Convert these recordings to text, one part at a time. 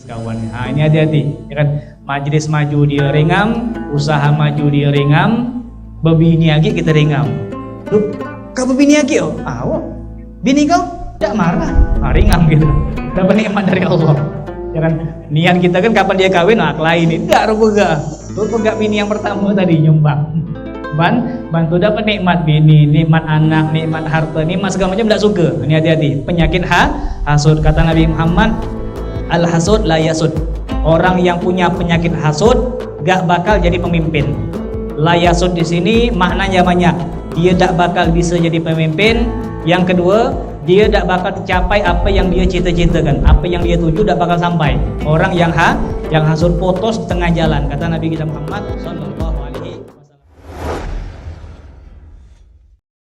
kawan. Ini hati-hati, ya kan? Majlis maju dia ringam, usaha maju dia ringam, bebini lagi kita ringam. Loh, kau bebini lagi oh? Bini kau tidak marah, ringam gitu. Dapat nikmat dari Allah. Ya kan? Niat kita kan kapan dia kawin, lain ini tidak pegak bini yang pertama tadi nyumbang. Bantu dapat nikmat bini, nikmat anak, nikmat harta, nikmat segala macam tidak suka. Ini hati-hati. Penyakit hasud, kata Nabi Muhammad, al-hasud la yasud. Orang yang punya penyakit hasud gak bakal jadi pemimpin. La yasud di sini maknanya banyak. Dia tak bakal bisa jadi pemimpin. Yang kedua, dia tak bakal tercapai apa yang dia cita-citakan, apa yang dia tuju tak bakal sampai. Orang yang hasud potos di tengah jalan, kata Nabi kita Muhammad sallallahu alaihi wasallam.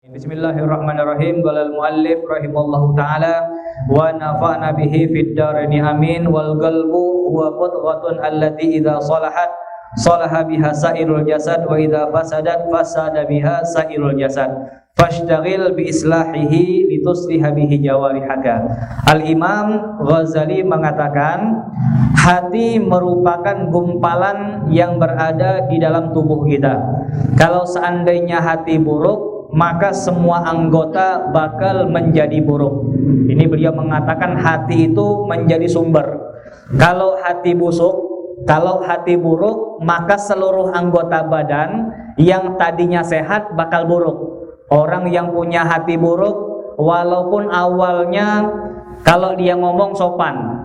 Bismillahirrahmanirrahim. Qala al-muallif rahimallahu taala wa nafa'na bihi fid daraini amin. Wal qalbu huwa qudratun allati idza salahat salaha biha sairul jasad wa idza fasadat fasada biha sairul jasad. Fashtaghil bi islahihi litusliha bihi jawarihaka. Al-Imam Ghazali mengatakan, hati merupakan gumpalan yang berada di dalam tubuh kita. Kalau seandainya hati buruk, maka semua anggota bakal menjadi buruk. Ini beliau mengatakan hati itu menjadi sumber. Kalau hati buruk, maka seluruh anggota badan yang tadinya sehat bakal buruk. Orang yang punya hati buruk, walaupun awalnya kalau dia ngomong sopan,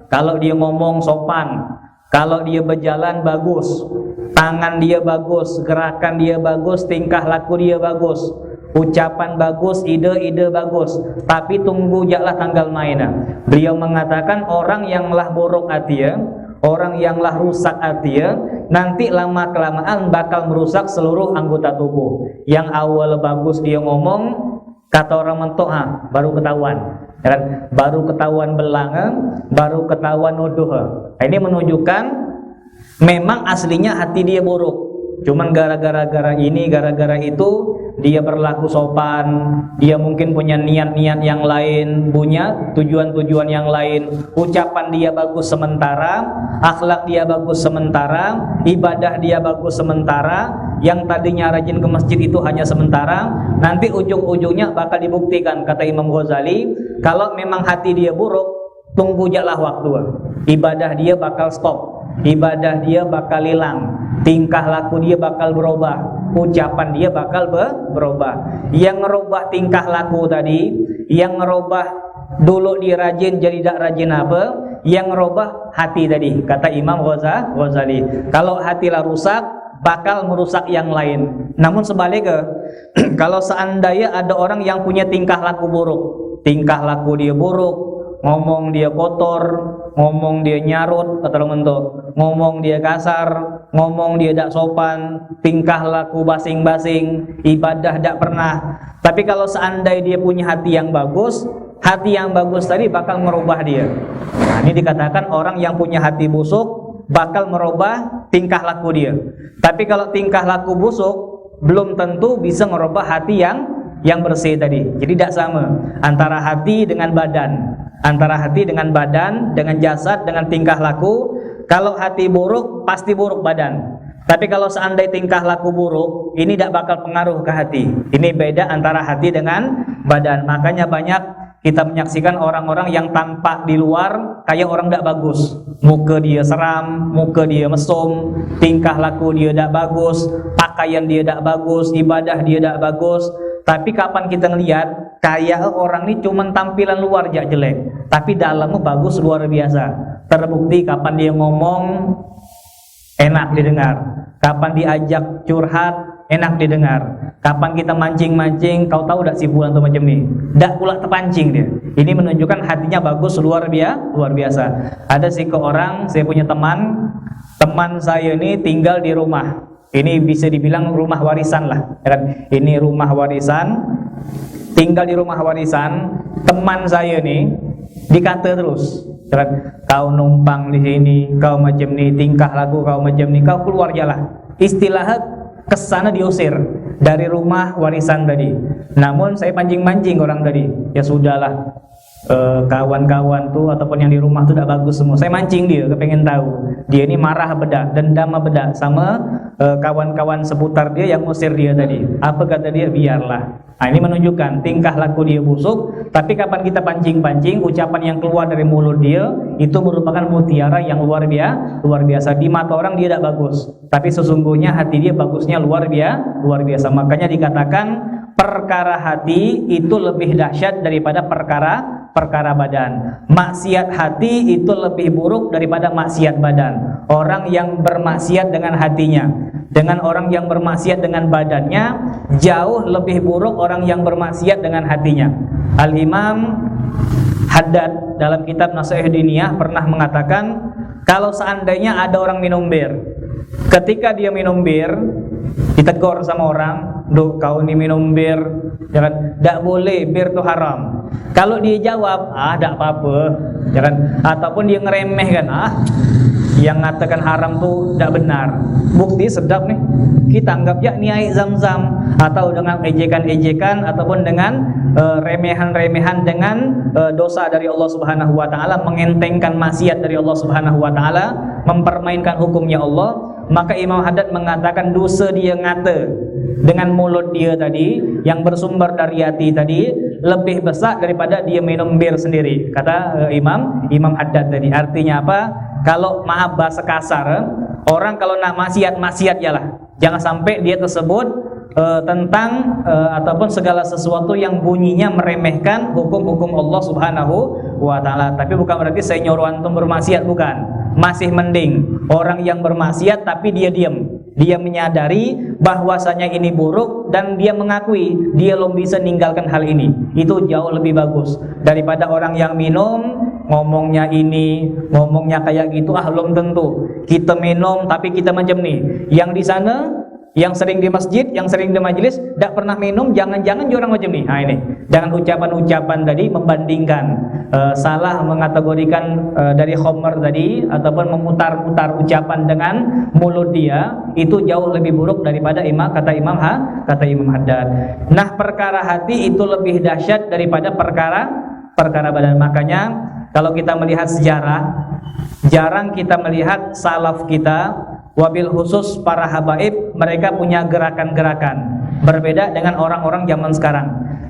kalau dia ngomong sopan, kalau dia berjalan bagus, tangan dia bagus, gerakan dia bagus, tingkah laku dia bagus, ucapan bagus, ide-ide bagus, tapi tunggu jaklah tanggal mainnya. Beliau mengatakan orang yang lah buruk hatinya, orang yang lah rusak hatinya, nanti lama kelamaan bakal merusak seluruh anggota tubuh. Yang awal bagus dia ngomong, kata orang mentok baru ketahuan, ya kan? Baru ketahuan belanga, baru ketahuan nuduh. Ini menunjukkan memang aslinya hati dia buruk. Cuman gara-gara ini, gara-gara itu dia berlaku sopan, dia mungkin punya niat-niat yang lain, punya tujuan-tujuan yang lain, ucapan dia bagus sementara, akhlak dia bagus sementara, ibadah dia bagus sementara, yang tadinya rajin ke masjid itu hanya sementara, nanti ujung-ujungnya bakal dibuktikan, kata Imam Ghazali, kalau memang hati dia buruk, tunggu jaklah waktu, ibadah dia bakal stop, ibadah dia bakal hilang, tingkah laku dia bakal berubah, ucapan dia bakal berubah. Yang ngerubah tingkah laku tadi, yang ngerubah dulu dia rajin jadi tidak rajin apa, yang ngerubah hati tadi, kata Imam Ghazali. Kalau hatilah rusak, bakal merusak yang lain. Namun sebaliknya, kalau seandainya ada orang yang punya tingkah laku buruk, tingkah laku dia buruk, ngomong dia kotor, ngomong dia nyarut atau mentok, ngomong dia kasar, ngomong dia tidak sopan, tingkah laku basing-basing, ibadah tidak pernah. Tapi kalau seandainya dia punya hati yang bagus tadi bakal merubah dia. Nah, ini dikatakan orang yang punya hati busuk bakal merubah tingkah laku dia. Tapi kalau tingkah laku busuk belum tentu bisa merubah hati yang bersih tadi. Jadi tidak sama antara hati dengan badan, antara hati dengan badan, dengan jasad, dengan tingkah laku. Kalau hati buruk pasti buruk badan. Tapi kalau seandainya tingkah laku buruk, ini tidak bakal pengaruh ke hati. Ini beda antara hati dengan badan. Makanya banyak kita menyaksikan orang-orang yang tampak di luar kayak orang tidak bagus. Muka dia seram, muka dia mesum, tingkah laku dia tidak bagus, pakaian dia tidak bagus, ibadah dia tidak bagus. Tapi kapan kita ngelihat kayak orang ini cuma tampilan luar aja jelek, tapi dalamnya bagus luar biasa. Terbukti kapan dia ngomong enak didengar, kapan diajak curhat enak didengar, kapan kita mancing-mancing, kau tahu tidak si bulan tuh macam ini, tidak pula terpancing dia. Ini menunjukkan hatinya bagus luar biasa. Ada sih ke orang, saya punya teman saya ini tinggal di rumah. Ini bisa dibilang rumah warisan lah, ya kan? Ini rumah warisan, tinggal di rumah warisan. Teman saya ini dikata terus, ya kan? Kau numpang di sini, kau macam ni, tingkah laku kau macam ni, kau keluar jalah. Istilahnya kesana diusir dari rumah warisan tadi. Namun saya pancing-pancing orang tadi, ya sudahlah. kawan-kawan tuh ataupun yang di rumah tuh tidak bagus semua. Saya mancing dia, kepengen tahu. Dia ini marah beda, dendam beda sama kawan-kawan seputar dia yang ngusir dia tadi. Apa kata dia? Biarlah. Nah, ini menunjukkan tingkah laku dia busuk, tapi kapan kita pancing-pancing, ucapan yang keluar dari mulut dia itu merupakan mutiara yang luar biasa. Di mata orang dia tidak bagus, tapi sesungguhnya hati dia bagusnya luar biasa. Makanya dikatakan perkara hati itu lebih dahsyat daripada perkara badan. Maksiat hati itu lebih buruk daripada maksiat badan. Orang yang bermaksiat dengan hatinya dengan orang yang bermaksiat dengan badannya jauh lebih buruk orang yang bermaksiat dengan hatinya. Al-Imam Haddad dalam kitab Nasihat Diniyah pernah mengatakan, kalau seandainya ada orang minum bir, ketika dia minum bir ditegur sama orang, "Duh, kau ini minum bir, jangan, tidak boleh, bir itu haram." Kalau dia jawab, tidak apa-apa, jangan, ataupun dia ngeremehkan, yang mengatakan haram tuh tidak benar, bukti sedap nih, kita anggap ya ini air zam-zam, atau dengan ejekan-ejekan ataupun dengan remehan-remehan dengan dosa dari Allah Subhanahu wa taala, mengentengkan maksiat dari Allah Subhanahu wa taala, mempermainkan hukumnya Allah. Maka Imam Haddad mengatakan dosa dia ngata dengan mulut dia tadi yang bersumber dari hati tadi lebih besar daripada dia minum bir sendiri, kata Imam Haddad tadi. Artinya apa? Kalau maaf bahasa kasar, orang kalau nak maksiat ya lah, jangan sampai dia tersebut tentang ataupun segala sesuatu yang bunyinya meremehkan hukum-hukum Allah Subhanahu wa taala. Tapi bukan berarti saya nyuruh antum bermaksiat, bukan. Masih mending orang yang bermaksiat tapi dia diam. Dia menyadari bahwasanya ini buruk dan dia mengakui dia belum bisa meninggalkan hal ini. Itu jauh lebih bagus daripada orang yang minum ngomongnya ini, ngomongnya kayak gitu, belum tentu. Kita minum tapi kita macam nih. Yang di sana yang sering di masjid, yang sering di majelis, tidak pernah minum, jangan-jangan orang macam ni. Ini jangan ucapan-ucapan tadi membandingkan, salah mengategorikan dari khamr tadi ataupun memutar-mutar ucapan dengan mulut dia, itu jauh lebih buruk daripada kata Imam Haddad. Nah, perkara hati itu lebih dahsyat daripada perkara badan. Makanya kalau kita melihat sejarah, jarang kita melihat salaf kita, wabil khusus para habaib, mereka punya gerakan-gerakan berbeda dengan orang-orang zaman sekarang.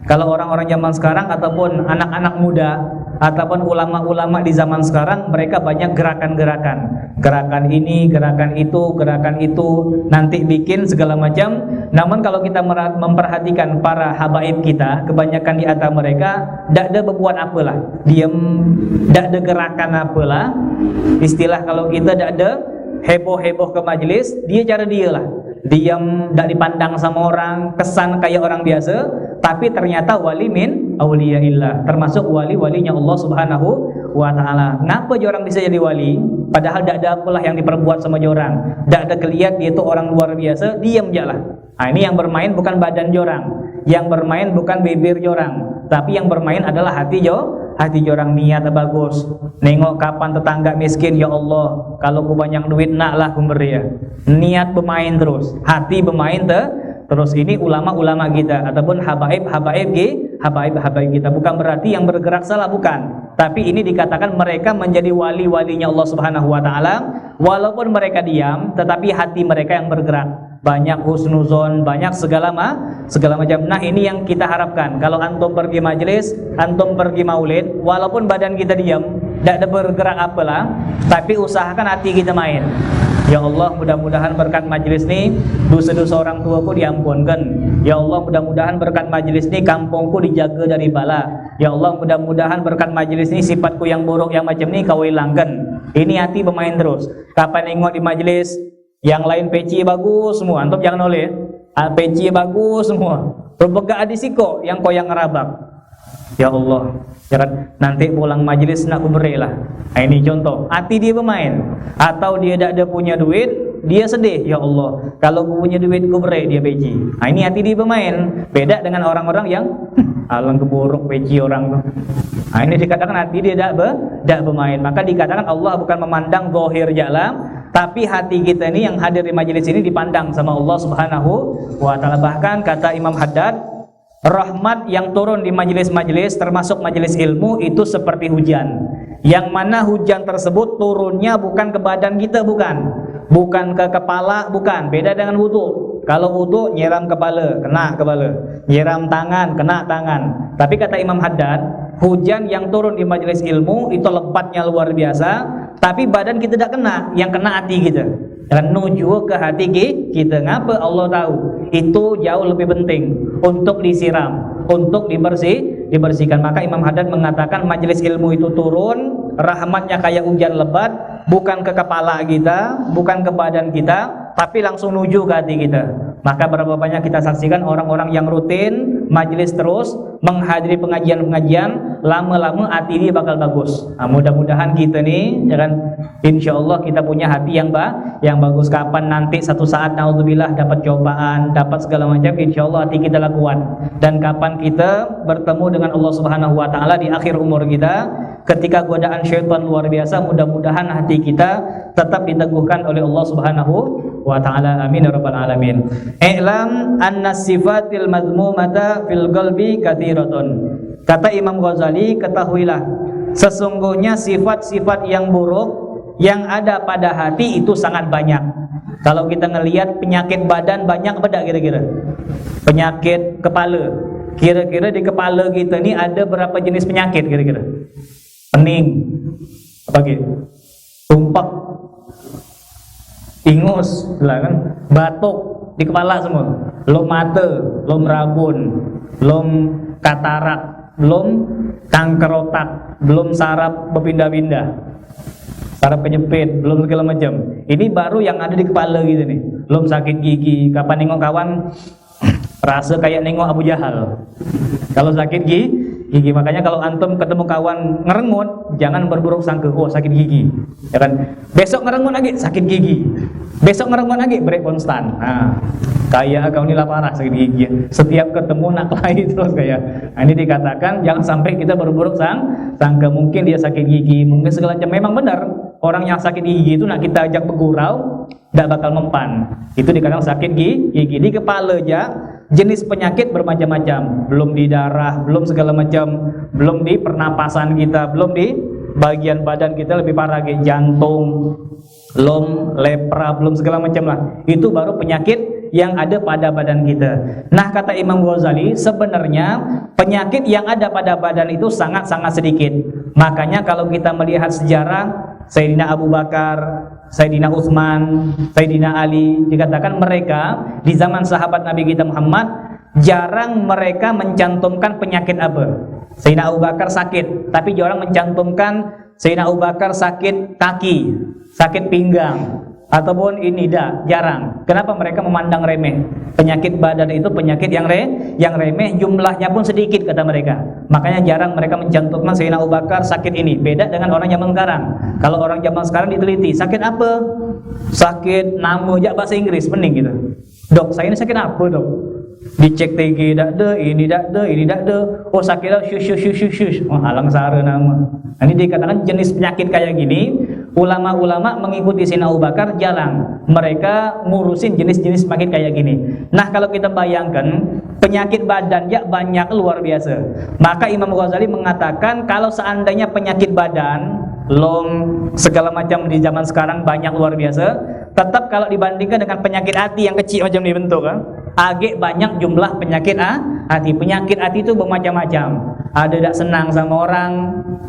Kalau orang-orang zaman sekarang ataupun anak-anak muda ataupun ulama-ulama di zaman sekarang, mereka banyak gerakan-gerakan, gerakan ini, gerakan itu, nanti bikin segala macam. Namun kalau kita memperhatikan para habaib kita, kebanyakan di antara mereka tidak ada berbuat apalah, diam, tidak ada gerakan apalah. Istilah kalau kita tidak ada heboh-heboh ke majelis, dia cara dia lah, diam, tidak dipandang sama orang, kesan kayak orang biasa, tapi ternyata wali min auliyaillah, termasuk wali-walinya Allah Subhanahu wa taala. Ngapa orang bisa jadi wali padahal tidak ada apalah yang diperbuat sama orang, tidak ada kelihatan dia itu orang luar biasa, diam je lah. Nah, ini yang bermain bukan badan orang, yang bermain bukan bibir orang, tapi yang bermain adalah hati orang. Niat bagus, nengok kapan tetangga miskin, ya Allah, kalau ku banyak duit naklah ku beri ya. Niat bermain terus, hati bermain terus. Ini ulama-ulama kita ataupun habaib kita, bukan berarti yang bergerak salah, bukan. Tapi ini dikatakan mereka menjadi wali-walinya Allah Subhanahu wa taala, walaupun mereka diam, tetapi hati mereka yang bergerak. Banyak husnuzon, banyak segala macam. Nah, ini yang kita harapkan. Kalau antum pergi majelis, antum pergi maulid, walaupun badan kita diam, tidak ada bergerak apalah, tapi usahakan hati kita main. Ya Allah, mudah-mudahan berkat majelis ini dosa-dosa orang tuaku diampunkan. Ya Allah, mudah-mudahan berkat majelis ini kampungku dijaga dari bala. Ya Allah, mudah-mudahan berkat majelis ini sifatku yang buruk yang macam ini kau hilangkan. Ini hati bermain terus. Kapan nengok di majelis yang lain peci bagus semua, antum jangan oleh peci bagus semua, berbegak di siko yang kau yang ngerabak. Ya Allah, jangan nanti pulang majelis nak kuberi lah. Nah, ini contoh hati dia bermain. Atau dia tidak ada punya duit, dia sedih. Ya Allah, kalau aku punya duit kuberi dia peci. Nah, ini hati dia bermain. Beda dengan orang-orang yang alang keburuk peci orang tu. Nah, ini dikatakan hati dia tidak bermain. Maka dikatakan Allah bukan memandang zahir jalan, tapi hati kita ini yang hadir di majelis ini dipandang sama Allah Subhanahu wa taala. Bahkan kata Imam Haddad, rahmat yang turun di majelis-majelis termasuk majelis ilmu itu seperti hujan, yang mana hujan tersebut turunnya bukan ke badan kita, bukan ke kepala, bukan. Beda dengan wudu. Kalau wudu nyiram kepala, kena kepala, nyiram tangan, kena tangan. Tapi kata Imam Haddad, hujan yang turun di majelis ilmu itu lebatnya luar biasa, tapi badan kita tidak kena, yang kena hati kita. Dan menuju ke hati kita. Ngapa? Allah tahu itu jauh lebih penting untuk disiram, untuk dibersihkan. Maka Imam Haddad mengatakan majelis ilmu itu turun, rahmatnya kayak hujan lebat, bukan ke kepala kita, bukan ke badan kita, tapi langsung menuju ke hati kita. Maka berapa banyak kita saksikan orang-orang yang rutin majelis terus menghadiri pengajian-pengajian, lama-lama hati ini bakal bagus. Nah, mudah-mudahan kita nih, ya kan, insya Allah kita punya hati yang bagus. Kapan nanti satu saat naudzubillah dapat cobaan, dapat segala macam, insya Allah hati kita kuat. Dan kapan kita bertemu dengan Allah Subhanahu Wa Taala di akhir umur kita, ketika godaan syaitan luar biasa, mudah-mudahan hati kita tetap diteguhkan oleh Allah Subhanahu Wa Taala. Amin ya rabbal alamin. I'lam anna sifatil madhmumata fil qalbi katsiratun. Kata Imam Ghazali, ketahuilah sesungguhnya sifat-sifat yang buruk yang ada pada hati itu sangat banyak. Kalau kita ngelihat penyakit badan banyak beda kira-kira. Penyakit kepala, kira-kira di kepala kita ini ada berapa jenis penyakit kira-kira? Pening, apa gitu? Tumpak, ingus, lah kan? Batuk di kepala semua. Lom mata, lom rabun, lom katarak, belum kanker otak, belum saraf berpindah-pindah, saraf kejepit, belum segala macam. Ini baru yang ada di kepala gitu nih. Belum sakit gigi, kapan nengok kawan rasa kayak nengok Abu Jahal. Kalau sakit gigi, makanya kalau antum ketemu kawan ngerengut, jangan berburuk sangka, oh sakit gigi, ya kan? Besok ngerengut lagi sakit gigi, besok ngerengut lagi break konstan. Nah, kayak kau ini parah sakit gigi. Setiap ketemu nak lagi terus kayak. Nah, ini dikatakan jangan sampai kita berburuk sangka, mungkin dia sakit gigi, mungkin segala macam. Memang benar orang yang sakit gigi itu nak kita ajak bergurau, tidak bakal mempan. Itu dikatakan sakit gigi. Di kepala aja jenis penyakit bermacam-macam, belum di darah, belum segala macam, belum di pernapasan kita, belum di bagian badan kita, lebih parah lagi jantung, lom, lepra, belum segala macam lah. Itu baru penyakit yang ada pada badan kita. Nah, kata Imam Ghazali, sebenarnya penyakit yang ada pada badan itu sangat-sangat sedikit. Makanya kalau kita melihat sejarah Sayyidina Abu Bakar, Sayyidina Utsman, Sayyidina Ali, dikatakan mereka di zaman sahabat Nabi kita Muhammad jarang mereka mencantumkan penyakit apa. Sayyidina Abu Bakar sakit, tapi jarang mencantumkan Sayyidina Abu Bakar sakit kaki, sakit pinggang, ataupun ini jarang. Kenapa? Mereka memandang remeh. Penyakit badan itu penyakit yang remeh, jumlahnya pun sedikit kata mereka. Makanya jarang mereka mencantumkan Sayyidina Abu Bakar sakit ini. Beda dengan orang zaman sekarang. Kalau orang zaman sekarang diteliti, sakit apa? Sakit nama aja bahasa Inggris, pening gitu. Dok, saya ini sakit apa, Dok? Dicek TG tak ada, ini tak ada. Oh, sakitnya shush. Oh, halang sara nama. Ini dikatakan jenis penyakit kayak gini, ulama-ulama mengikuti Sayyidina Abu Bakar jarang. Mereka ngurusin jenis-jenis penyakit kayak gini. Nah, kalau kita bayangkan penyakit badan ya banyak luar biasa. Maka Imam Ghazali mengatakan kalau seandainya penyakit badan, lom, segala macam di zaman sekarang banyak luar biasa, tetap kalau dibandingkan dengan penyakit hati yang kecil macam dibentuk kan, agak banyak jumlah penyakit hati. Penyakit hati itu bermacam-macam. Ada tidak senang sama orang,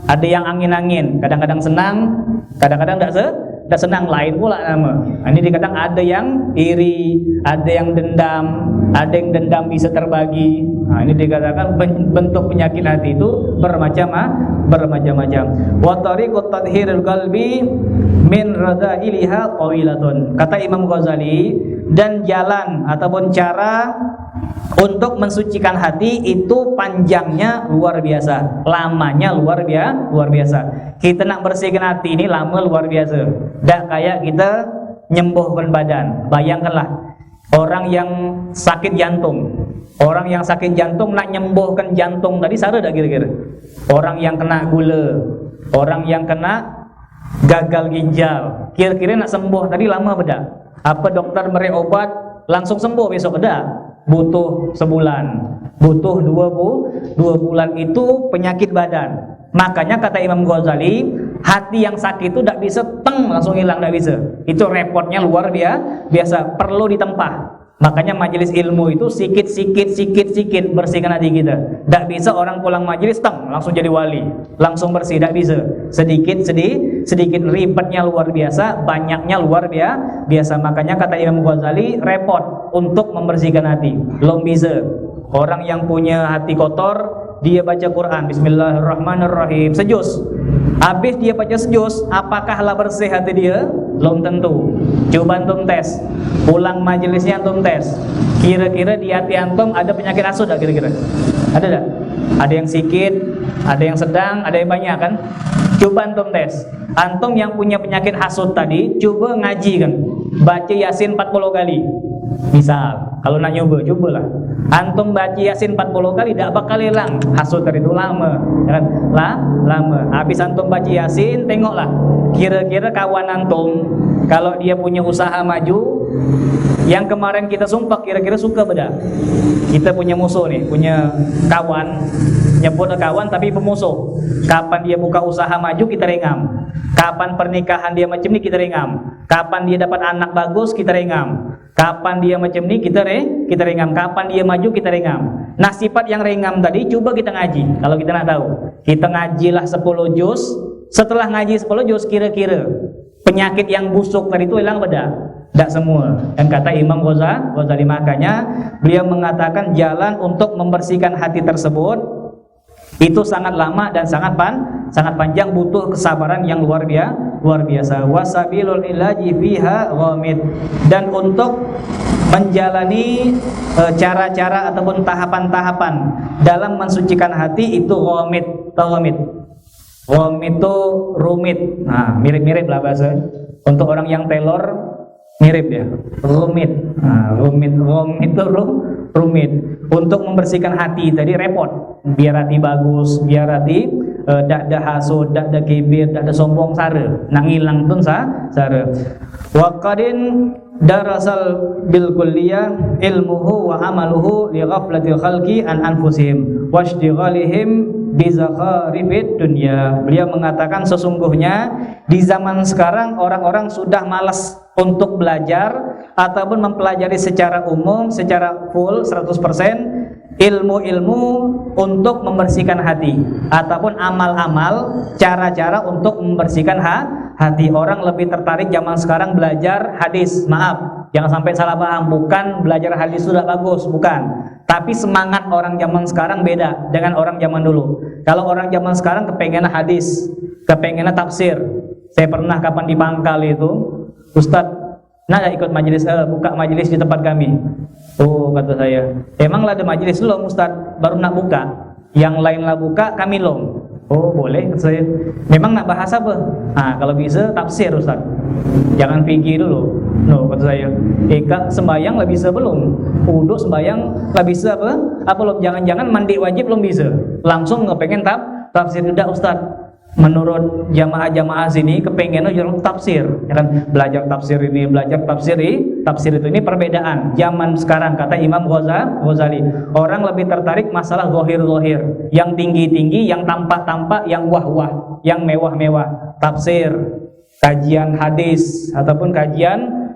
ada yang angin-angin, kadang-kadang senang, kadang-kadang tidak senang, lain pula nama. Ini dikatakan ada yang iri, ada yang dendam bisa terbagi. Nah, ini dikatakan bentuk penyakit hati itu bermacam-macam. Wa tariqut tadhhiril qalbi min radailiha qawilatun. Kata Imam Ghazali, dan jalan ataupun cara untuk mensucikan hati itu panjangnya luar biasa, lamanya luar biasa. Kita nak bersihkan hati ini lama luar biasa. Tidak kayak kita nyembuhkan badan. Bayangkanlah orang yang sakit jantung. Orang yang sakit jantung nak nyembuhkan jantung tadi sadar tak kira-kira? Orang yang kena gula, orang yang kena gagal ginjal, kira-kira nak sembuh tadi lama beda? Apa dokter beri obat langsung sembuh besok? Ada. butuh sebulan, butuh 2 bulan itu penyakit badan. Makanya kata Imam Ghazali, hati yang sakit itu tidak bisa langsung hilang, tidak bisa. Itu repotnya luar biasa, perlu ditempah. Makanya majelis ilmu itu sikit bersihkan hati kita. Tidak bisa orang pulang majelis langsung jadi wali, langsung bersih, tidak bisa. Sedikit ribetnya luar biasa, banyaknya luar biasa. Makanya kata Imam Ghazali, repot untuk membersihkan hati. Belum bisa. Orang yang punya hati kotor, dia baca Quran Bismillahirrahmanirrahim sejus, habis dia baca sejus, apakah lah bersih hati dia? Belum tentu. Coba antum tes, pulang majelisnya antum tes, kira-kira di hati antum ada penyakit hasud tak kira-kira? Ada tak? Ada yang sedikit, ada yang sedang, ada yang banyak kan? Coba antum tes. Antum yang punya penyakit hasud tadi, coba ngaji kan, baca Yasin 40 kali. Misal, kalau nak nyoba, cobalah. Antum baca Yasin 40 kali, tidak bakal hilang. Hasud tadi itu lama, kan? Lama. Habis antum baca Yasin, tengoklah. Kira-kira kawan antum, kalau dia punya usaha maju, yang kemarin kita sumpah, kira-kira suka beda. Kita punya musuh nih, punya kawan, nyebut kawan tapi pemusuh. Kapan dia buka usaha maju, kita rengam. Kapan pernikahan dia macam ni, kita rengam. Kapan dia dapat anak bagus, kita rengam. Kapan dia macam ni, kita rengam. Kapan dia maju, kita rengam. Nah, sifat yang rengam tadi coba kita ngaji. Kalau kita nak tahu, kita ngajilah 10 juz. Setelah ngaji 10 juz, kira-kira penyakit yang busuk tadi itu hilang beda? Tidak semua. Dan kata Imam Ghazali, makanya beliau mengatakan jalan untuk membersihkan hati tersebut itu sangat lama dan sangat panjang, butuh kesabaran yang luar biasa. Wasabilul ilaji fiha ghamid. Dan untuk menjalani cara-cara ataupun tahapan-tahapan dalam mensucikan hati itu ghamid. Ghamid itu rumit. Nah, mirip-mirip lah bahasa. Untuk orang yang tailor mirip ya. Rumit. Nah, rumit itu rumit. Untuk membersihkan hati tadi repot. Biar hati bagus, biar hati dak ada hasud, dak ada kibir, dak ada sombong sare. Nang hilang tun sare. Wa qadin darasal bil kulliyah ilmuhu wa amaluhu li ghaflatil khalqi an anfusihim washdighalihim bi zakharibid dunya. Beliau mengatakan sesungguhnya di zaman sekarang orang-orang sudah malas untuk belajar ataupun mempelajari secara umum, secara full 100% ilmu-ilmu untuk membersihkan hati ataupun amal-amal, cara-cara untuk membersihkan hati. Orang lebih tertarik zaman sekarang belajar hadis. Maaf, jangan sampai salah paham, bukan belajar hadis sudah bagus, bukan. Tapi semangat orang zaman sekarang beda dengan orang zaman dulu. Kalau orang zaman sekarang kepengennya hadis, kepengennya tafsir. Saya pernah kapan di Bangkal itu, Ustadz, nak ikut majelis, buka majelis di tempat kami. Oh, kata saya, emanglah ada majelis belum Ustaz? Baru nak buka. Yang lain lah buka, kami belum. Oh, boleh, kata saya. Memang nak bahas apa? Nah, kalau bisa tafsir Ustaz. Jangan fikih dulu. No, kata saya. Kak, sembayang lah bisa belum? Uduk sembayang lah bisa apa? Apa belum? Jangan-jangan mandi wajib belum bisa. Langsung ngepengen tafsir tidak Ustaz. Menurut jamaah-jamaah sini kepengen jalan tafsir, ya kan? Belajar tafsir ini, belajar tafsir itu. Ini perbedaan zaman sekarang. Kata Imam Ghazali, orang lebih tertarik masalah zahir, yang tinggi-tinggi, yang tampak-tampak, yang wah-wah, yang mewah-mewah. Tafsir, kajian hadis ataupun kajian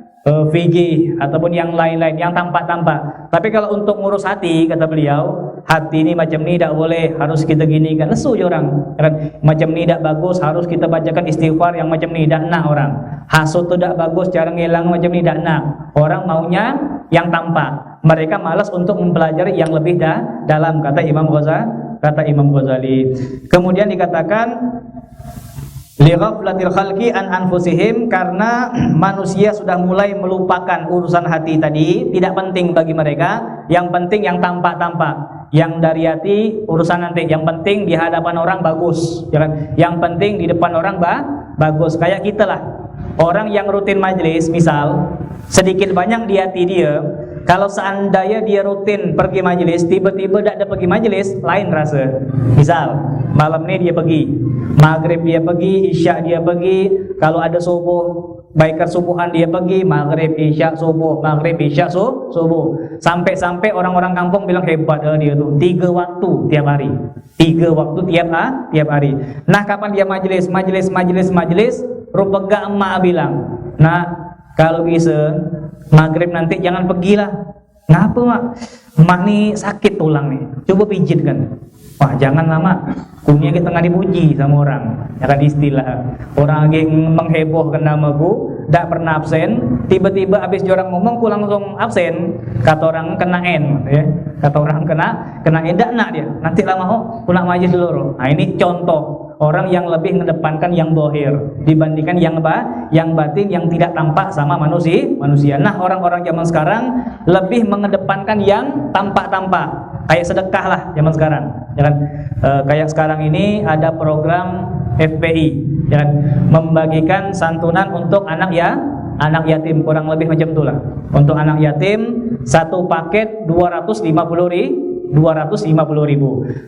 fikih ataupun yang lain-lain yang tampak-tampak. Tapi kalau untuk ngurus hati, kata beliau, hati ini macam ni tidak boleh, harus kita gini kan, lesu je orang kan? Macam ni tidak bagus, harus kita bacakan istighfar yang macam ni, tidak nak orang. Hasud tu tidak bagus, cara ngilang macam ni, tidak nak. Orang maunya yang tampak. Mereka malas untuk mempelajari yang lebih dalam, kata Imam Ghazali. Kemudian dikatakan li ghaflatil khalqi an anfusihim, karena manusia sudah mulai melupakan urusan hati tadi, tidak penting bagi mereka. Yang penting yang tampak-tampak, yang dari hati urusan nanti. Yang penting di hadapan orang bagus, ya kan? Yang penting di depan orang bagus. Kayak kita lah, orang yang rutin majelis, misal sedikit banyak di hati dia. Kalau seandainya dia rutin pergi majelis, tiba-tiba tidak ada pergi majelis, lain rasa. Misal malam ini dia pergi, Maghrib dia pergi, isya dia pergi, kalau ada subuh, baikar subuhan dia pergi, maghrib, isya, subuh, maghrib, isya, subuh. Sampai-sampai orang-orang kampung bilang hebat dia tuh, 3 waktu tiap hari. 3 waktu tiap hari. Nah, kapan dia majelis, rupega emak bilang, nah kalau bisa maghrib nanti jangan pergilah. Ngapa mak? Mak nih sakit tulang nih, coba pijit kan. Wah jangan lama, kunyah kita tengah dipuji sama orang. Ya kan istilah orang lagi menghebohkan namaku, tidak pernah absen. Tiba-tiba habis orang ngomong, ku langsung absen. Kata orang kena N, ya. Kata orang kena N, tidak nak dia. Nanti lama ku nak maju dulu. Nah ini contoh orang yang lebih mengedepankan yang dohir dibandingkan yang batin, yang tidak tampak sama manusia. Nah orang-orang zaman sekarang lebih mengedepankan yang tampak-tampak. Kayak sedekah lah zaman sekarang, ya kan? Kayak sekarang ini ada program FPI, ya kan? Membagikan santunan untuk anak yatim, kurang lebih macam itulah. Untuk anak yatim satu paket 250.000.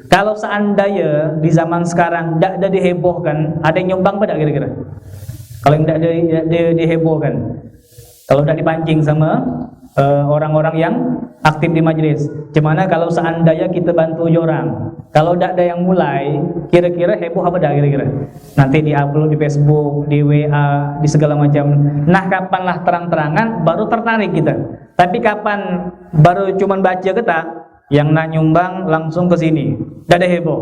Kalau seandainya di zaman sekarang tidak ada dihebohkan, ada yang nyumbang pada kira-kira? Kalau yang tidak ada dihebohkan, kalau tidak dipancing sama orang-orang yang aktif di majelis, gimana kalau seandainya kita bantu orang? Kalau tidak ada yang mulai, kira-kira heboh apa dah kira-kira? Nanti diupload di Facebook, di WA, di segala macam. Nah, kapanlah terang-terangan baru tertarik kita. Tapi kapan baru cuman baca kita, yang nak nyumbang langsung ke sini, tidak ada heboh,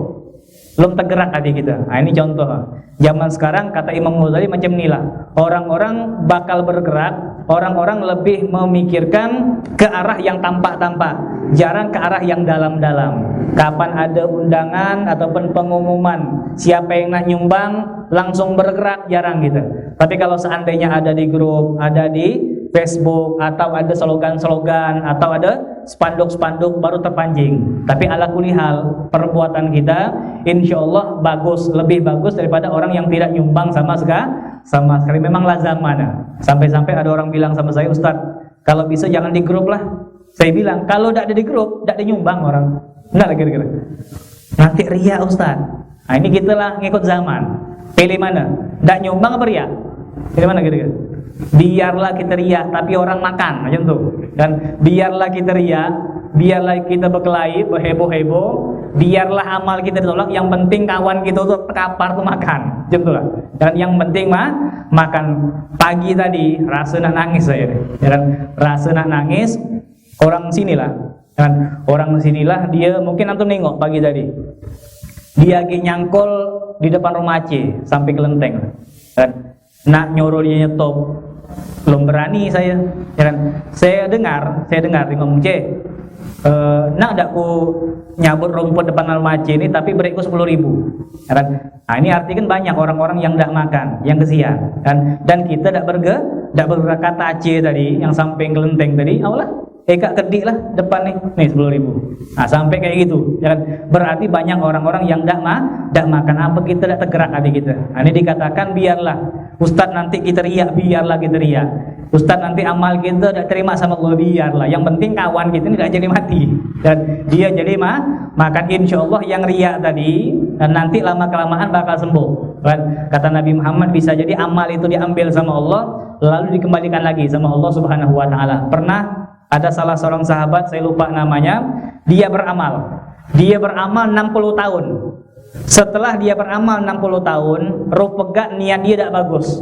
belum tergerak hati kita. Nah, ini contoh. Zaman sekarang kata Imam Ghazali macam inilah. Orang-orang bakal bergerak, orang-orang lebih memikirkan ke arah yang tampak-tampak, jarang ke arah yang dalam-dalam. Kapan ada undangan ataupun pengumuman siapa yang nak nyumbang, langsung bergerak, jarang gitu. Tapi kalau seandainya ada di grup, ada di Facebook, atau ada slogan-slogan, atau ada spanduk-spanduk, baru terpancing. Tapi ala kulli hal, perbuatan kita insya Allah bagus, lebih bagus daripada orang yang tidak nyumbang sama sekali. Memang lazamana. Sampai-sampai ada orang bilang sama saya, Ustadz, kalau bisa jangan di grup lah. Saya bilang, kalau tidak ada di grup, tidak ada nyumbang orang. Benar kira-kira? Nanti ria Ustadz. Nah ini kita lah ngikut zaman. Pilih mana? Tidak nyumbang apa ria? Pilih mana kira-kira? Biarlah kita riak tapi orang makan macam tu kan. Biarlah kita riak, biarlah kita berkelahi, berheboh-heboh, biarlah amal kita ditolak, yang penting kawan kita tuh terkapar tuh makan macam tu lah. Dan yang penting makan. Pagi tadi rasa nak nangis saya, ya kan? Rasa nak nangis. Orang sinilah kan, orang sinilah dia mungkin antum nengok pagi tadi dia lagi nyangkol di depan rumah Aceh sampai kelenteng kan. Nak nyuruh dia nyetop, belum berani saya, ya kan? Saya dengar dia ngomong, nak dak ku nyabut rumput depan rumah Aceh ini, tapi beriku 10.000, ya kan? Nah ini arti kan banyak orang-orang yang tidak makan, yang kesian, kan? Dan kita tidak bergerak kata Aceh tadi, yang sampai kelenteng tadi, awalah, kak kedik lah depan nih 10.000. Nah sampai kayak gitu, ya kan? Berarti banyak orang-orang yang tidak makan. Apa kita tidak tergerak hati kita? Nah, ini dikatakan biarlah Ustadz nanti kita riak, biarlah kita riak. Ustadz nanti amal kita tidak terima sama Allah, biarlah. Yang penting kawan kita ini tidak jadi mati dan dia jadi makan. Insya Allah yang riak tadi dan nanti lama kelamaan bakal sembuh. Kan? Kata Nabi Muhammad, bisa jadi amal itu diambil sama Allah lalu dikembalikan lagi sama Allah Subhanahu Wa Taala. Pernah ada salah seorang sahabat, saya lupa namanya, dia beramal 60 tahun. Setelah dia beramal 60 tahun, rupanya niat dia tidak bagus.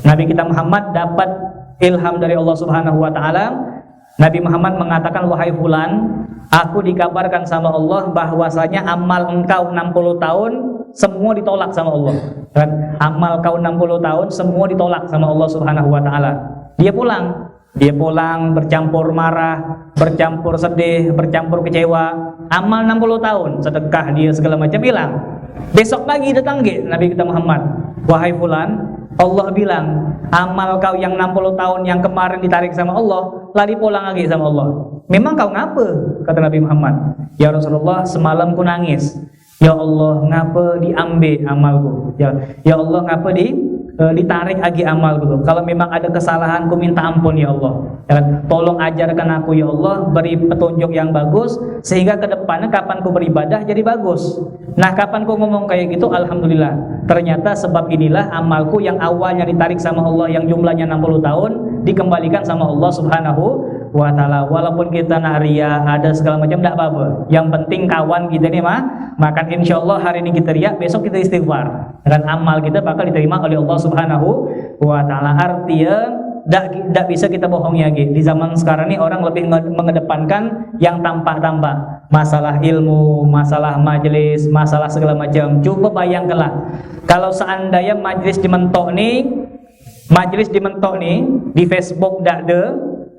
Nabi kita Muhammad dapat ilham dari Allah Subhanahu Wa Taala. Nabi Muhammad mengatakan, wahai fulan, aku dikabarkan sama Allah bahwasanya amal engkau 60 tahun semua ditolak sama Allah. Dan amal kau 60 tahun semua ditolak sama Allah Subhanahu Wa Taala. Dia pulang bercampur marah, bercampur sedih, bercampur kecewa. Amal 60 tahun, sedekah dia segala macam hilang. Besok pagi datang Nabi kita Muhammad, wahai fulan, Allah bilang amal kau yang 60 tahun yang kemarin ditarik sama Allah, lari pulang lagi sama Allah. Memang kau ngapa? Kata Nabi Muhammad, ya Rasulullah, semalam ku nangis. Ya Allah, ngapa diambil amalku? Ya Allah, ngapa ditarik lagi amal gitu. Kalau memang ada kesalahan, ku minta ampun ya Allah. Ya kan? Tolong ajarkan aku ya Allah, beri petunjuk yang bagus sehingga ke depannya kapan ku beribadah jadi bagus. Nah, kapan ku ngomong kayak gitu, alhamdulillah. Ternyata sebab inilah amalku yang awalnya ditarik sama Allah yang jumlahnya 60 tahun dikembalikan sama Allah Subhanahu wa ta'ala. Walaupun kita nak ria, ada segala macam, tidak apa-apa. Yang penting kawan kita nih maka insya Allah hari ini kita ria, besok kita istighfar, dan amal kita bakal diterima oleh Allah Subhanahu wa ta'ala. Artinya tidak bisa kita bohongi lagi. Di zaman sekarang ini orang lebih mengedepankan yang tampak-tampak, masalah ilmu, masalah majelis, masalah segala macam. Coba bayangkanlah kalau seandainya majelis dimentok nih, di Facebook tidak ada,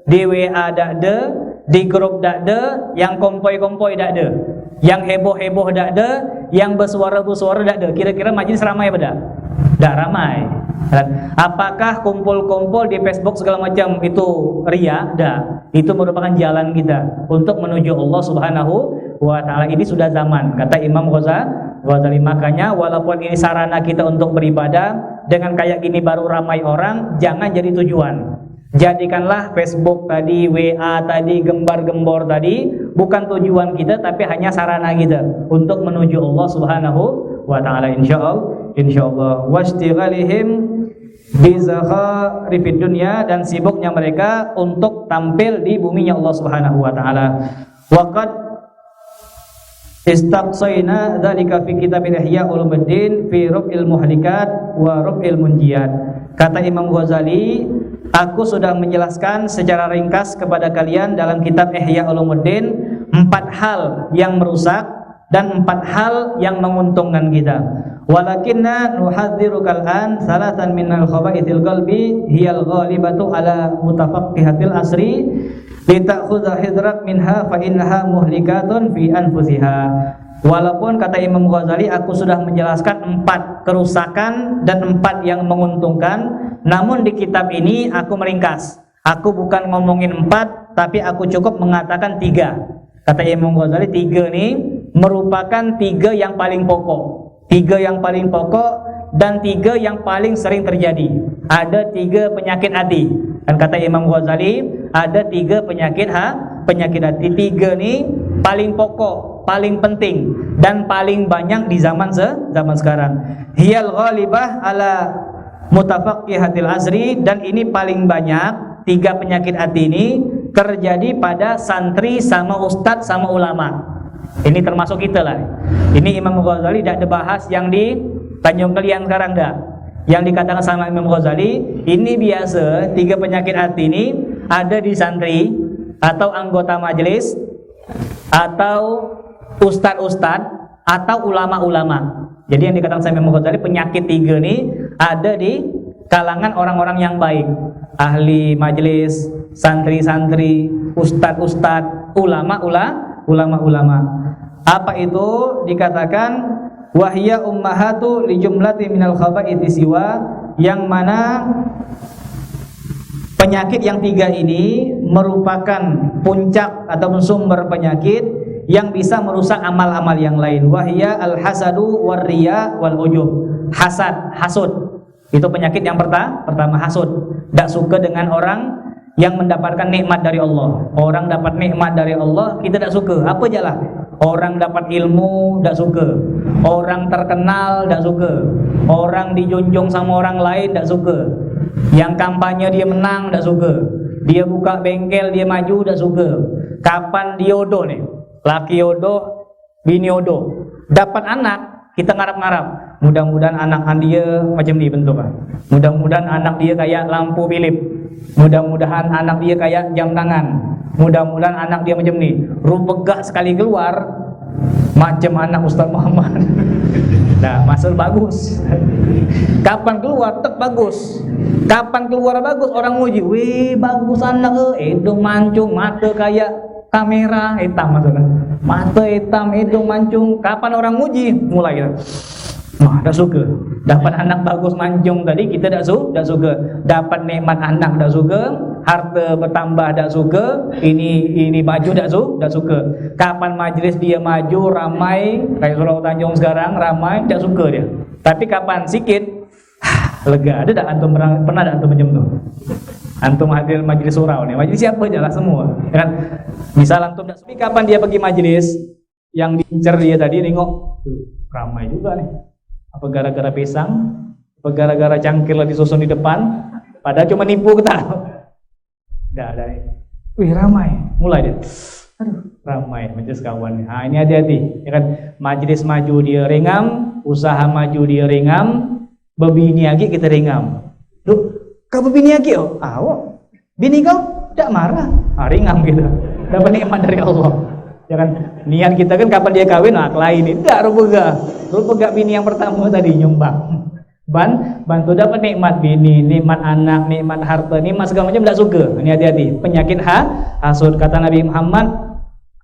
di WA tidak ada, di grup tidak ada, yang kompoi-kompoi tidak ada, yang heboh-heboh tidak ada, yang bersuara-bersuara tidak ada. Kira-kira majelis ramai apa tidak? Tidak ramai. Apakah kumpul-kumpul di Facebook segala macam itu ria? Tidak. Itu merupakan jalan kita untuk menuju Allah Subhanahu wa ta'ala. Ini sudah zaman, kata Imam Ghazali. Makanya walaupun ini sarana kita untuk beribadah, dengan kayak gini baru ramai orang, jangan jadi tujuan. Jadikanlah Facebook tadi, WA tadi, gembar-gembor tadi bukan tujuan kita, tapi hanya sarana kita untuk menuju Allah Subhanahu wa ta'ala. Insyaallah wastighalihim bizakha fid dunya, dan sibuknya mereka untuk tampil di buminya Allah Subhanahu wa ta'ala. Waqad istaqsayna dzalika fi kitab Ihya Ulumuddin fi raf'il muhlikat wa raf'il munjiyat. Kata Imam Ghazali, aku sudah menjelaskan secara ringkas kepada kalian dalam kitab Ihya Ulumuddin 4 hal yang merusak dan 4 hal yang menguntungkan kita. Walakinna nuhadziruka al-an salatan minal khaba'ithil qalbi hiyal ghalibatu ala mutafaqqihatil asri litakhudha hidrak minha fa innaha muhlikatun fi anfusiha. Walaupun kata Imam Ghazali aku sudah menjelaskan 4 kerusakan dan 4 yang menguntungkan, namun di kitab ini aku meringkas. Aku bukan ngomongin 4, tapi aku cukup mengatakan 3. Kata Imam Ghazali 3 ini merupakan 3 yang paling pokok. 3 yang paling pokok dan 3 yang paling sering terjadi. Ada 3 penyakit hati. Dan kata Imam Ghazali ada 3 penyakit hati. 3 ini paling pokok, paling penting dan paling banyak di zaman sekarang. Hiyal ghalibah ala mutafaqqihatil azri, dan ini paling banyak 3 penyakit hati ini terjadi pada santri sama ustadz sama ulama. Ini termasuk kita lah. Ini Imam Ghazali tidak ada bahas yang di Tanjung Kalian sekarang dah. Yang dikatakan sama Imam Ghazali, ini biasa 3 penyakit hati ini ada di santri atau anggota majelis atau ustadz-ustadz atau ulama-ulama. Jadi yang dikatakan sama Imam Ghazali, penyakit 3 ini ada di kalangan orang-orang yang baik, ahli majelis, santri-santri, ustadz-ustadz, ulama-ulama. Apa itu? Dikatakan wahya ummahatu li jumlati minal khaba'ithis siwa, yang mana penyakit yang 3 ini merupakan puncak ataupun sumber penyakit yang bisa merusak amal-amal yang lain. Wahya al-hasadu war-riya wal-ujub. Hasud. Itu penyakit yang pertama, hasud. Tidak suka dengan orang yang mendapatkan nikmat dari Allah. Orang dapat nikmat dari Allah, kita tidak suka. Apa aja lah. Orang dapat ilmu, tidak suka. Orang terkenal, tidak suka. Orang dijunjung sama orang lain, tidak suka. Yang kampanye dia menang, tidak suka. Dia buka bengkel, dia maju, tidak suka. Kapan dia jodoh nih? Laki jodoh, bini jodoh. Dapat anak, kita ngarap-ngarap. Mudah-mudahan anak dia macam ni bentuk. Mudah-mudahan anak dia kayak lampu Philip. Mudah-mudahan anak dia kayak jam tangan. Mudah-mudahan anak dia macam ni. Rupegak sekali keluar macam anak Ustaz Muhammad. Nah, masuk bagus. Kapan keluar tak bagus. Kapan keluar bagus, orang muji. Wih, bagus anak, hidung mancung, mata kayak kamera hitam maksudnya. Mata hitam, hidung mancung. Kapan orang muji? Mulai ya. Wah, dah suka. Dapat anak bagus mancung tadi kita dah suka. Dapat nikmat anak dah suka, harta bertambah dah suka, ini maju dah suka. Kapan majlis dia maju ramai, kayak Surau Tanjung sekarang ramai, dah suka dia. Tapi kapan sikit Lega. Ada tak antum pernah ada antum macam tu? Antum hadir majelis surau nih. Majelis siapa aja lah semua. Ya kan? Misal antum tak sepi kapan dia pergi majelis yang diincar dia tadi nengok ramai juga nih. Apa gara-gara pisang? Apa gara-gara cangkir lah disusun di depan? Padahal cuma nipu kita. Dah ada nih. Wih ramai. Mulai dia. Aduh, ramai majelis kawan. Nah, ini hati-hati. Ya kan? Majelis maju dia ringam, usaha maju dia ringam, bebini lagi kita ringam. Duh, kau bebini lagi oh? Awak. Bini kau tak marah. Ringam kita. Dapat nikmat dari Allah. Ya kan? Niat kita kan kapan dia kawin, lain ini. Tak rupega bini yang pertama tadi nyumbang. Bantu dapat nikmat bini, nikmat anak, nikmat harta, nikmat segala macam tak suka. Ini hati-hati. Penyakit hasud. Kata Nabi Muhammad,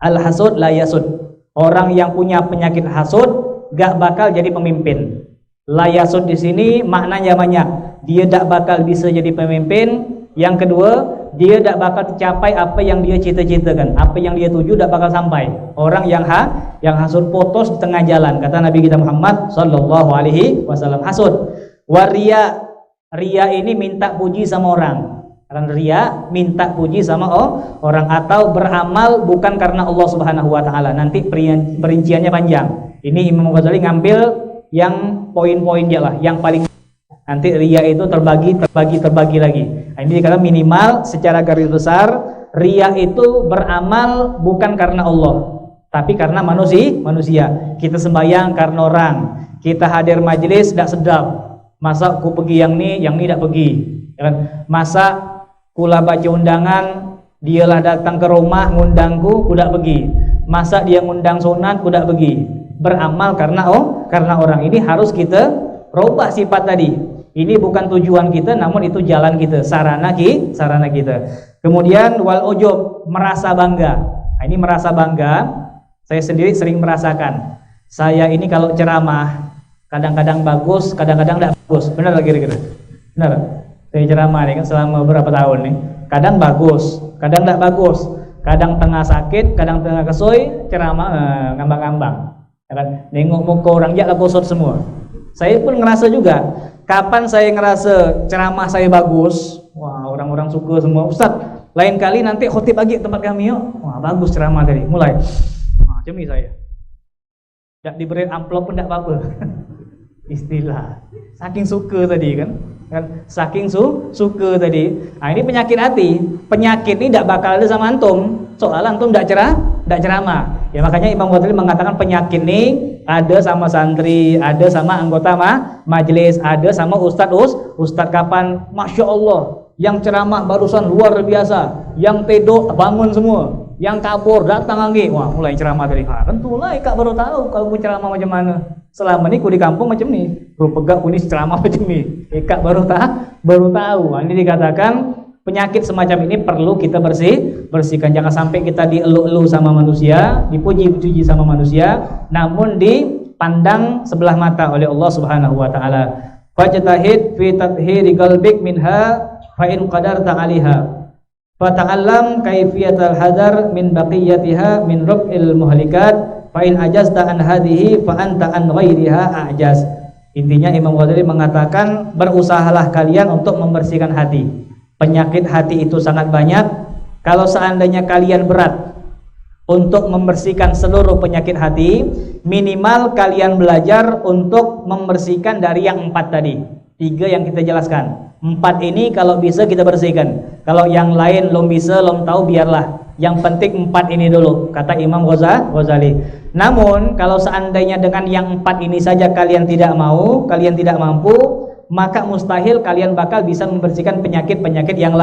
al-hasud la yasud. Orang yang punya penyakit hasud gak bakal jadi pemimpin. La yasud di sini maknanya banyak. Dia tak bakal bisa jadi pemimpin. Yang kedua, dia tak bakal tercapai apa yang dia cita-citakan. Apa yang dia tuju tak bakal sampai. Orang yang hasud putus di tengah jalan. Kata Nabi kita Muhammad sallallahu alaihi wasallam, hasud. Waria, ria ini minta puji sama orang. Karena ria minta puji sama orang atau beramal bukan karena Allah Subhanahu wa taala. Nanti perinciannya panjang. Ini Imam Ghazali ngambil yang poin-poinnya lah, yang paling nanti ria itu terbagi lagi. Nah, ini dikatakan minimal secara garis besar ria itu beramal bukan karena Allah, tapi karena manusia. Kita sembahyang karena orang, kita hadir majelis tidak sedap. Masa aku pergi yang ni tidak pergi. Ya kan? Masa kula baca undangan, dialah datang ke rumah ngundangku, ku tak pergi. Masa dia ngundang sunat, ku tak pergi. Beramal karena orang. Ini harus kita rubah sifat tadi. Ini bukan tujuan kita, namun itu jalan kita, sarana kita. Kemudian wal ujub, merasa bangga. Nah, ini merasa bangga, saya sendiri sering merasakan. Saya ini kalau ceramah kadang-kadang bagus, kadang-kadang tidak bagus. Benar lagi kira-kira? Benar. Saya ceramah nih kan selama beberapa tahun nih. Kadang bagus, kadang tidak bagus. Kadang tengah sakit, kadang tengah kesoy, ceramah ngambang-ngambang. Ya kan? Nengok muka orang jalan gosot semua. Saya pun ngerasa juga. Kapan saya ngerasa ceramah saya bagus, wah orang-orang suka semua. Ustaz, lain kali nanti khotib lagi tempat kami yuk. Wah bagus ceramah tadi. Mulai. Macam ni saya. Tak diberi amplop pun tak apa-apa. Istilah. Saking suka tadi kan. Saking suka tadi. Nah, ini penyakit hati. Penyakit ini tak bakal ada sama antum. Soalnya antum tak ceramah. Ya makanya Imam Ghazali mengatakan penyakit ini ada sama santri, ada sama anggota majelis, ada sama ustadz kapan, masya Allah, yang ceramah barusan luar biasa, yang tedok bangun semua, yang kabur datang lagi, wah mulai ceramah dari tentulah ikak baru tahu kalau ku ceramah macam mana. Selama ini ku di kampung macam ni, ku pegak ku ni ceramah macam ni, ikak baru tahu. Ini dikatakan penyakit semacam ini perlu kita bersihkan. Jangan sampai kita dielu-elu sama manusia, dipuji-puji sama manusia, namun dipandang sebelah mata oleh Allah Subhanahu wa taala. Fajtahid fi tathhiri qalbik minha fa in qadarta 'alaiha. Fata'allam kaifiyatal hadar min baqiyatiha min rub'il muhlikat fa in ajazta an hadhihi fa anta an ghairiha a'jaz. Intinya Imam Ghazali mengatakan berusahalah kalian untuk membersihkan hati. Penyakit hati itu sangat banyak. Kalau seandainya kalian berat untuk membersihkan seluruh penyakit hati, minimal kalian belajar untuk membersihkan dari yang 4 tadi. 3 yang kita jelaskan. 4 ini kalau bisa kita bersihkan. Kalau yang lain belum bisa, belum tahu, biarlah. Yang penting 4 ini dulu, kata Imam Ghazali. Namun kalau seandainya dengan yang 4 ini saja kalian tidak mau, kalian tidak mampu, maka mustahil kalian bakal bisa membersihkan penyakit-penyakit yang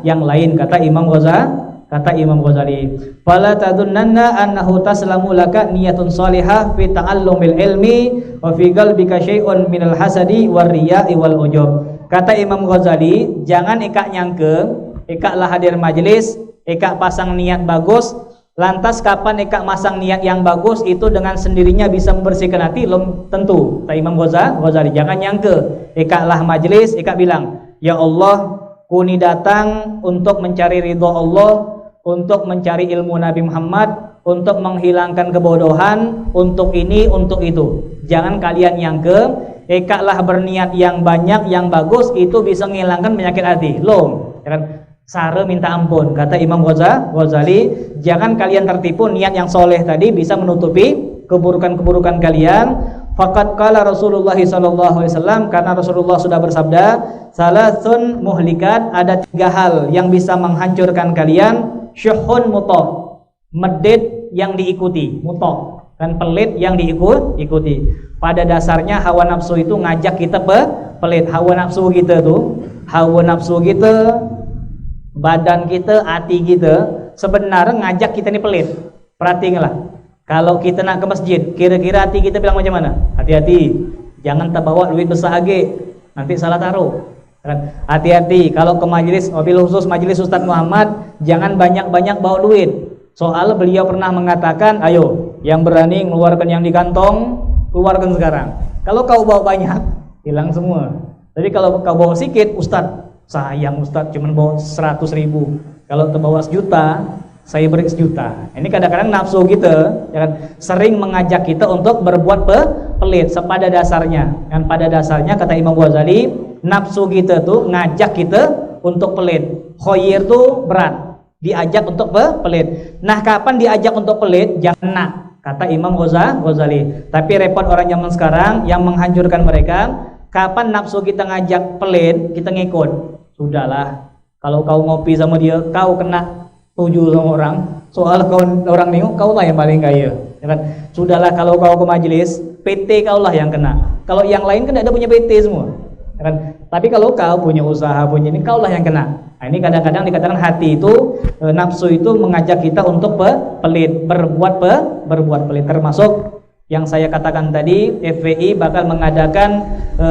lain, kata Imam Ghazali. Fala tadunnanna annahu taslamu laka niyatun salihah fi ta'allumil ilmi wa fi qalbika syai'un minal hasadi war riya'i wal ujub. Kata Imam Ghazali, jangan ikak nyangke, ikaklah hadir majelis, ikak pasang niat bagus, lantas kapan ikak masang niat yang bagus itu dengan sendirinya bisa membersihkan hati? Belum tentu. Kata Imam Ghazali, jangan nyangke, ikaklah majelis, ikak bilang, ya Allah, kuni datang untuk mencari ridho Allah, untuk mencari ilmu Nabi Muhammad, untuk menghilangkan kebodohan, untuk ini, untuk itu. Jangan kalian nyangke, Ekaklah berniat yang banyak, yang bagus, itu bisa menghilangkan penyakit hati. Loh, ya kan? Sare minta ampun, kata Imam Ghazali, jangan kalian tertipu, niat yang soleh tadi bisa menutupi keburukan-keburukan kalian. Faqad qala Rasulullah sallallahu alaihi wasallam, karena Rasulullah sudah bersabda, salasun muhlikat, ada 3 hal yang bisa menghancurkan kalian. Syuhun mutoh, medit yang diikuti, mutoh, dan pelit yang diikuti. Pada dasarnya hawa nafsu itu ngajak kita pelit. Hawa nafsu kita badan kita, hati kita sebenarnya ngajak kita ini pelit. Perhatikanlah, kalau kita nak ke masjid, kira-kira hati kita bilang macam mana? Hati-hati, jangan terbawa duit besar age, nanti salah taruh. Hati-hati kalau ke majelis, mobil khusus majelis Ustadz Muhammad, jangan banyak-banyak bawa duit. Soal beliau pernah mengatakan, ayo yang berani mengeluarkan yang di kantong, keluarkan sekarang. Kalau kau bawa banyak, hilang semua. Tapi kalau kau bawa sedikit, Ustadz, sayang Ustadz cuma bawa 100.000. Kalau terbawa 1 juta, saya beri 1 juta. Ini kadang-kadang nafsu kita, ya kan, sering mengajak kita untuk berbuat pelit. Pada dasarnya, dan pada dasarnya kata Imam Ghazali, nafsu kita tuh ngajak kita untuk pelit. Khoyir tuh berat, diajak untuk pelit. Nah, kapan diajak untuk pelit? Jangan nak, kata Imam Ghazali. Tapi repot orang zaman sekarang yang menghancurkan mereka. Kapan nafsu kita ngajak pelit, kita ngikut. Sudahlah, kalau kau ngopi sama dia, kau kena 7 sama orang. Soal kau orang nengok, kau lah yang paling kaya, ya kan? Sudahlah, kalau kau ke majelis, PT kau lah yang kena. Kalau yang lain kan ada punya PT semua, ya kan? Tapi kalau kau punya usaha, punya ini, kau lah yang kena. Nah, ini kadang-kadang dikatakan hati itu, nafsu itu mengajak kita untuk pelit, berbuat pelit. Termasuk yang saya katakan tadi, FPI bakal mengadakan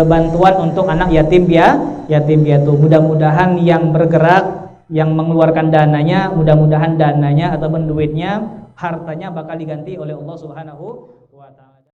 bantuan untuk anak yatim piatu. Mudah-mudahan yang bergerak, yang mengeluarkan dananya, mudah-mudahan dananya ataupun duitnya, hartanya bakal diganti oleh Allah Subhanahu